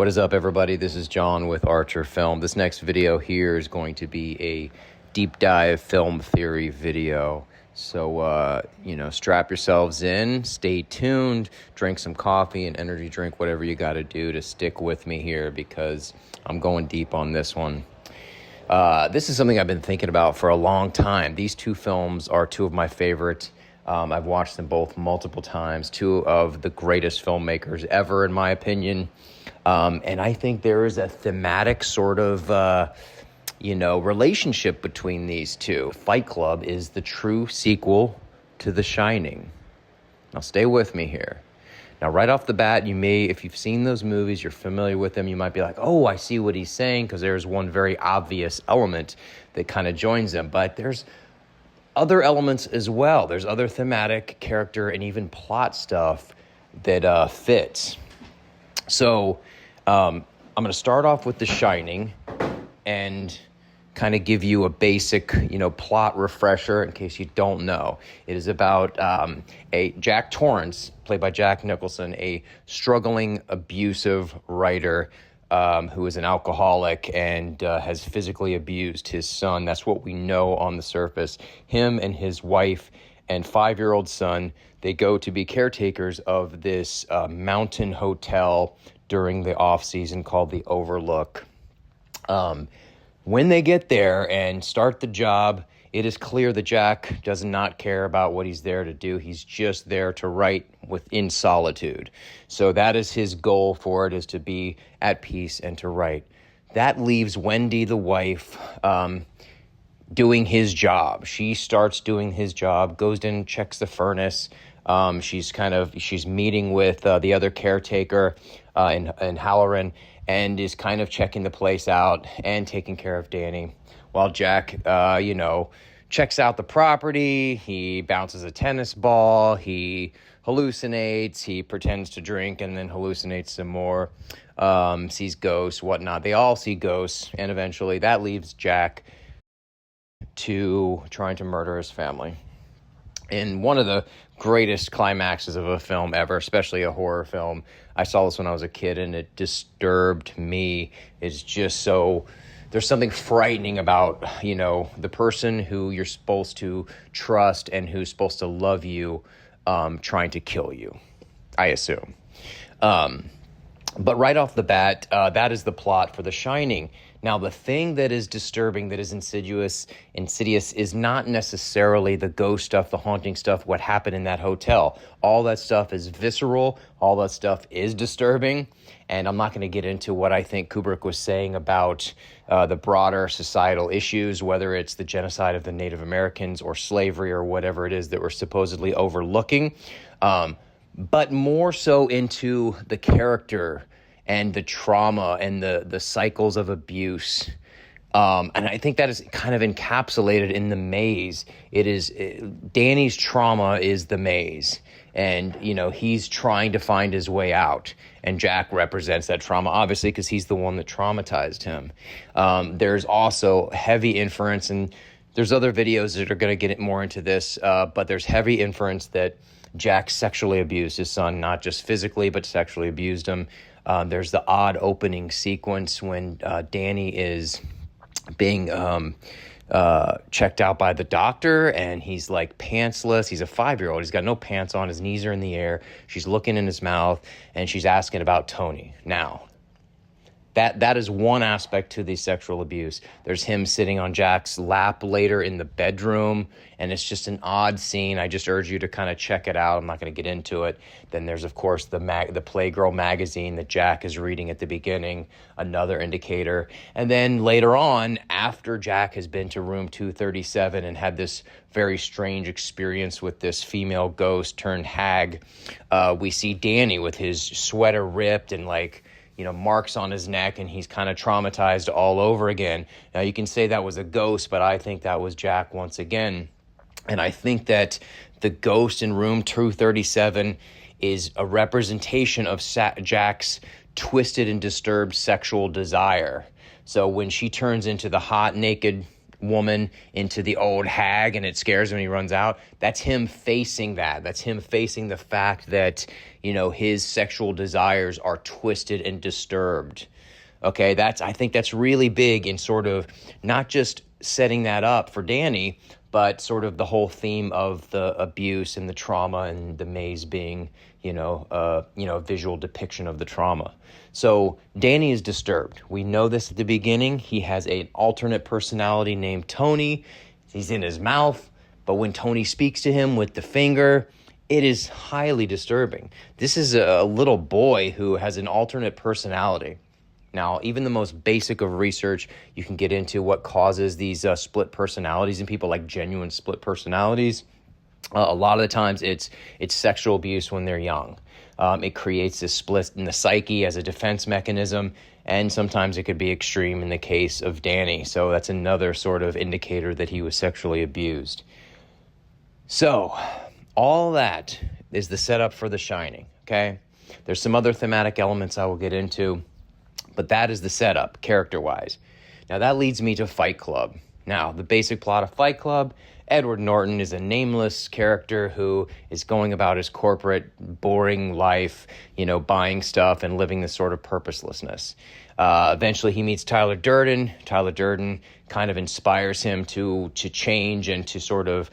What is up, everybody? This is John with Archer Film. This next video here is going to be a deep dive film theory video. So, strap yourselves in, stay tuned, drink some coffee, an energy drink, whatever you got to do to stick with me here because I'm going deep on this one. This is something I've been thinking about for a long time. These two films are two of my favorites. I've watched them both multiple times, two of the greatest filmmakers ever, in my opinion. And I think there is a thematic sort of, relationship between these two. Fight Club is the true sequel to The Shining. Now, stay with me here. Now, right off the bat, you may, if you've seen those movies, you're familiar with them, you might be like, oh, I see what he's saying, because there's one very obvious element that kind of joins them. But there's other elements as well. There's other thematic, character, and even plot stuff that fits. So I'm going to start off with The Shining and kind of give you a basic, plot refresher in case you don't know. It is about a Jack Torrance, played by Jack Nicholson, a struggling, abusive writer who is an alcoholic and has physically abused his son. That's what we know on the surface. Him and his wife and 5-year-old son, they go to be caretakers of this mountain hotel during the off-season called the Overlook. When they get there and start the job, it is clear that Jack does not care about what he's there to do. He's just there to write within solitude. So that is his goal for it, is to be at peace and to write. That leaves Wendy, the wife, doing his job. She starts doing his job, goes in, checks the furnace. She's meeting with the other caretaker in Halloran, and is kind of checking the place out and taking care of Danny. While Jack, checks out the property, he bounces a tennis ball, he hallucinates, he pretends to drink and then hallucinates some more, sees ghosts, whatnot. They all see ghosts, and eventually that leaves Jack to trying to murder his family. In one of the greatest climaxes of a film ever, especially a horror film. I saw this when I was a kid, and it disturbed me. It's just so... There's something frightening about, the person who you're supposed to trust and who's supposed to love you trying to kill you, I assume. But right off the bat, that is the plot for The Shining. Now, the thing that is disturbing, that is insidious, is not necessarily the ghost stuff, the haunting stuff, what happened in that hotel. All that stuff is visceral. All that stuff is disturbing. And I'm not going to get into what I think Kubrick was saying about the broader societal issues, whether it's the genocide of the Native Americans or slavery or whatever it is that we're supposedly overlooking. But more so into the character and the trauma and the cycles of abuse. And I think that is kind of encapsulated in the maze. Danny's trauma is the maze. And, he's trying to find his way out. And Jack represents that trauma, obviously, because he's the one that traumatized him. There's also heavy inference, and there's other videos that are going to get more into this, but there's heavy inference that Jack sexually abused his son, not just physically, but sexually abused him. There's the odd opening sequence when Danny is being checked out by the doctor, and he's like pantsless. He's a 5-year-old. He's got no pants on. His knees are in the air. She's looking in his mouth, and she's asking about Tony. Now, that is one aspect to the sexual abuse. There's him sitting on Jack's lap later in the bedroom, and it's just an odd scene. I just urge you to kind of check it out. I'm not going to get into it. Then there's, of course, the Playgirl magazine that Jack is reading at the beginning, another indicator. And then later on, after Jack has been to room 237 and had this very strange experience with this female ghost turned hag, we see Danny with his sweater ripped and marks on his neck, and he's kind of traumatized all over again. Now, you can say that was a ghost, but I think that was Jack once again. And I think that the ghost in room 237 is a representation of Jack's twisted and disturbed sexual desire. So when she turns into the hot, naked woman into the old hag and it scares him and he runs out. That's him facing that. That's him facing the fact that, his sexual desires are twisted and disturbed. Okay, I think that's really big in sort of not just setting that up for Danny, but sort of the whole theme of the abuse and the trauma and the maze being, a visual depiction of the trauma. So Danny is disturbed. We know this at the beginning. He has an alternate personality named Tony. He's in his mouth, but when Tony speaks to him with the finger, it is highly disturbing. This is a little boy who has an alternate personality. Now, even the most basic of research, you can get into what causes these split personalities in people, like genuine split personalities. A lot of the times it's sexual abuse when they're young. It creates this split in the psyche as a defense mechanism, and sometimes it could be extreme in the case of Danny. So that's another sort of indicator that he was sexually abused. So all that is the setup for The Shining, okay? There's some other thematic elements I will get into, but that is the setup, character-wise. Now, that leads me to Fight Club. Now, the basic plot of Fight Club, Edward Norton is a nameless character who is going about his corporate, boring life, buying stuff and living this sort of purposelessness. Eventually, he meets Tyler Durden. Tyler Durden kind of inspires him to change and to sort of,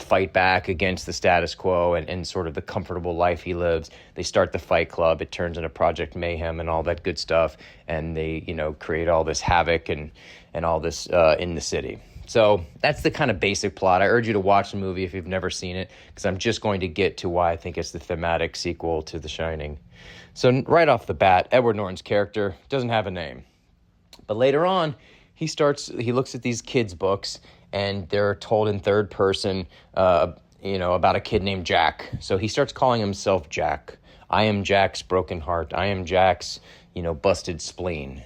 fight back against the status quo and sort of the comfortable life he lives. They start the Fight Club. It turns into Project Mayhem and all that good stuff. And they, create all this havoc and all this in the city. So that's the kind of basic plot. I urge you to watch the movie if you've never seen it, because I'm just going to get to why I think it's the thematic sequel to The Shining. So right off the bat, Edward Norton's character doesn't have a name. But later on, he looks at these kids' books, and they're told in third person, about a kid named Jack. So he starts calling himself Jack. I am Jack's broken heart. I am Jack's, busted spleen.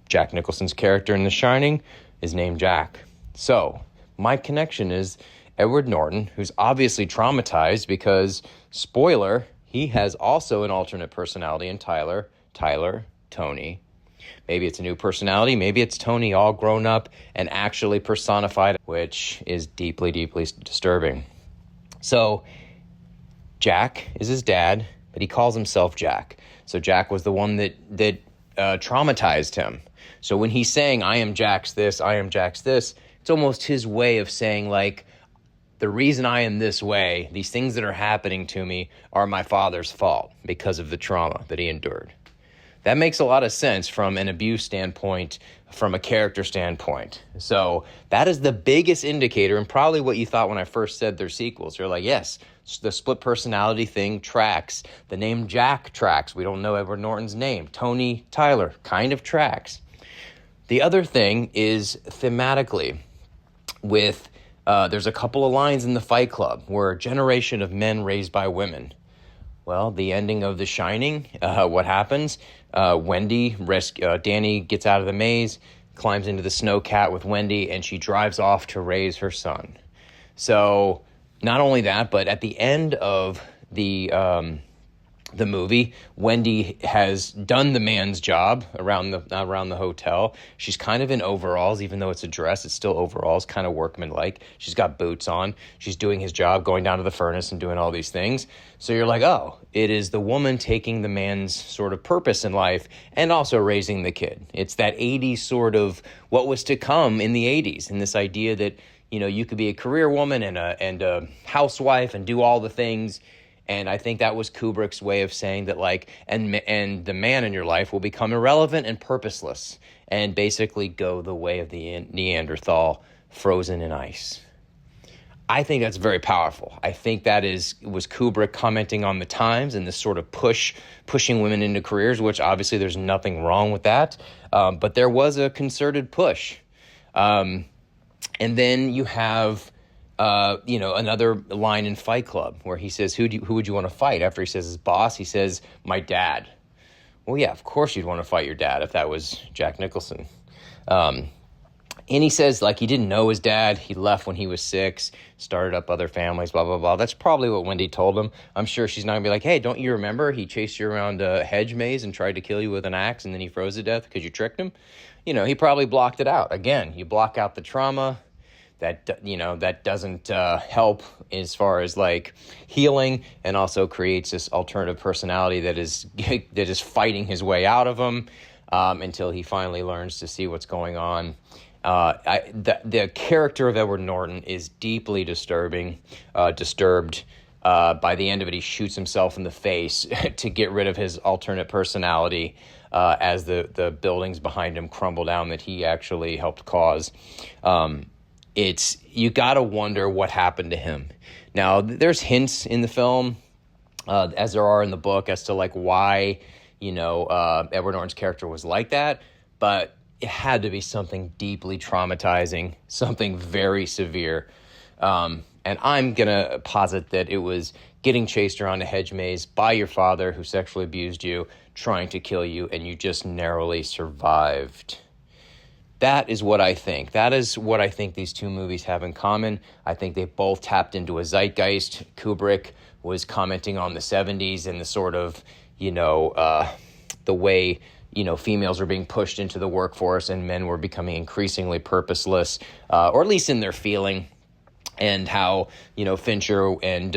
Jack Nicholson's character in The Shining is named Jack. So my connection is Edward Norton, who's obviously traumatized because, spoiler, he has also an alternate personality in Tyler, Tony. Maybe it's a new personality. Maybe it's Tony all grown up and actually personified, which is deeply, deeply disturbing. So Jack is his dad, but he calls himself Jack. So Jack was the one that traumatized him. So when he's saying, I am Jack's this, I am Jack's this, it's almost his way of saying, like, the reason I am this way, these things that are happening to me are my father's fault because of the trauma that he endured. That makes a lot of sense from an abuse standpoint, from a character standpoint. So that is the biggest indicator, and probably what you thought when I first said they're sequels. You're like, yes, the split personality thing tracks. The name Jack tracks. We don't know Edward Norton's name. Tony, Tyler, kind of tracks. The other thing is thematically with, there's a couple of lines in the Fight Club where a generation of men raised by women. Well, the ending of The Shining, what happens? Danny gets out of the maze, climbs into the snowcat with Wendy, and she drives off to raise her son. So not only that, but at the end of the movie, Wendy has done the man's job around the hotel. She's kind of in overalls, even though it's a dress, it's still overalls, kind of workmanlike. She's got boots on. She's doing his job, going down to the furnace and doing all these things. So you're like, oh, it is the woman taking the man's sort of purpose in life and also raising the kid. It's that 80s sort of what was to come in the 80s, and this idea that, you could be a career woman and a housewife and do all the things. And I think that was Kubrick's way of saying that, like, and the man in your life will become irrelevant and purposeless and basically go the way of the Neanderthal frozen in ice. I think that's very powerful. I think that was Kubrick commenting on the times and this sort of pushing women into careers, which obviously there's nothing wrong with that. But there was a concerted push. And then you have another line in Fight Club where he says, who would you want to fight? After he says his boss, he says, my dad. Well, yeah, of course you'd want to fight your dad if that was Jack Nicholson. And he says, like, he didn't know his dad. He left when he was 6, started up other families, blah, blah, blah. That's probably what Wendy told him. I'm sure she's not going to be like, hey, don't you remember he chased you around a hedge maze and tried to kill you with an axe and then he froze to death because you tricked him? You know, he probably blocked it out. Again, you block out the trauma. That, you know, that doesn't help as far as, like, healing, and also creates this alternative personality that is fighting his way out of him until he finally learns to see what's going on. The character of Edward Norton is deeply disturbed. By the end of it, he shoots himself in the face to get rid of his alternate personality as the buildings behind him crumble down that he actually helped cause. You got to wonder what happened to him. Now, there's hints in the film, as there are in the book, as to, like, why, you know, Edward Norton's character was like that, but it had to be something deeply traumatizing, something very severe. And I'm going to posit that it was getting chased around a hedge maze by your father who sexually abused you, trying to kill you, and you just narrowly survived. That is what I think. That is what I think these two movies have in common. I think they both tapped into a zeitgeist. Kubrick was commenting on the 70s and the sort of, you know, the way, you know, females were being pushed into the workforce and men were becoming increasingly purposeless, or at least in their feeling, and how, you know, Fincher and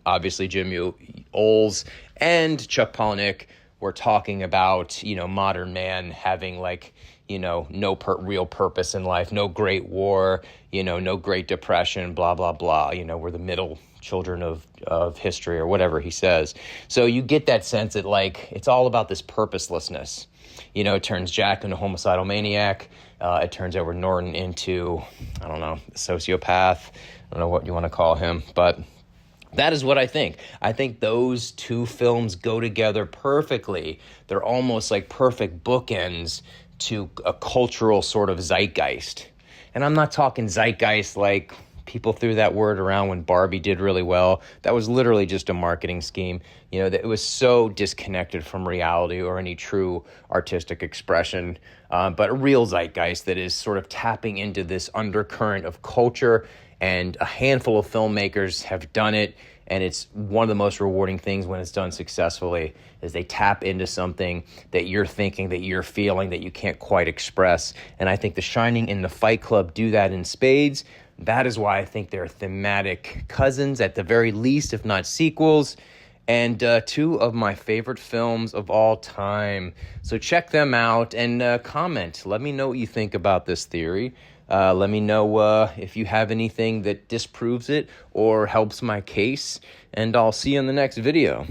obviously Jim Olds and Chuck Palahniuk were talking about, you know, modern man having, like, you know, no real purpose in life, no great war, you know, no great depression, blah, blah, blah. You know, we're the middle children of history, or whatever he says. So you get that sense that, like, it's all about this purposelessness. You know, it turns Jack into a homicidal maniac. It turns Edward Norton into, I don't know, a sociopath. I don't know what you want to call him, but that is what I think. I think those two films go together perfectly. They're almost like perfect bookends to a cultural sort of zeitgeist. And I'm not talking zeitgeist like people threw that word around when Barbie did really well. That was literally just a marketing scheme. You know, that it was so disconnected from reality or any true artistic expression. But a real zeitgeist that is sort of tapping into this undercurrent of culture, and a handful of filmmakers have done it. And it's one of the most rewarding things when it's done successfully, is they tap into something that you're thinking, that you're feeling, that you can't quite express. And I think The Shining and The Fight Club do that in spades. That is why I think they're thematic cousins, at the very least, if not sequels, and two of my favorite films of all time. So check them out and comment. Let me know what you think about this theory. Let me know if you have anything that disproves it or helps my case, and I'll see you in the next video.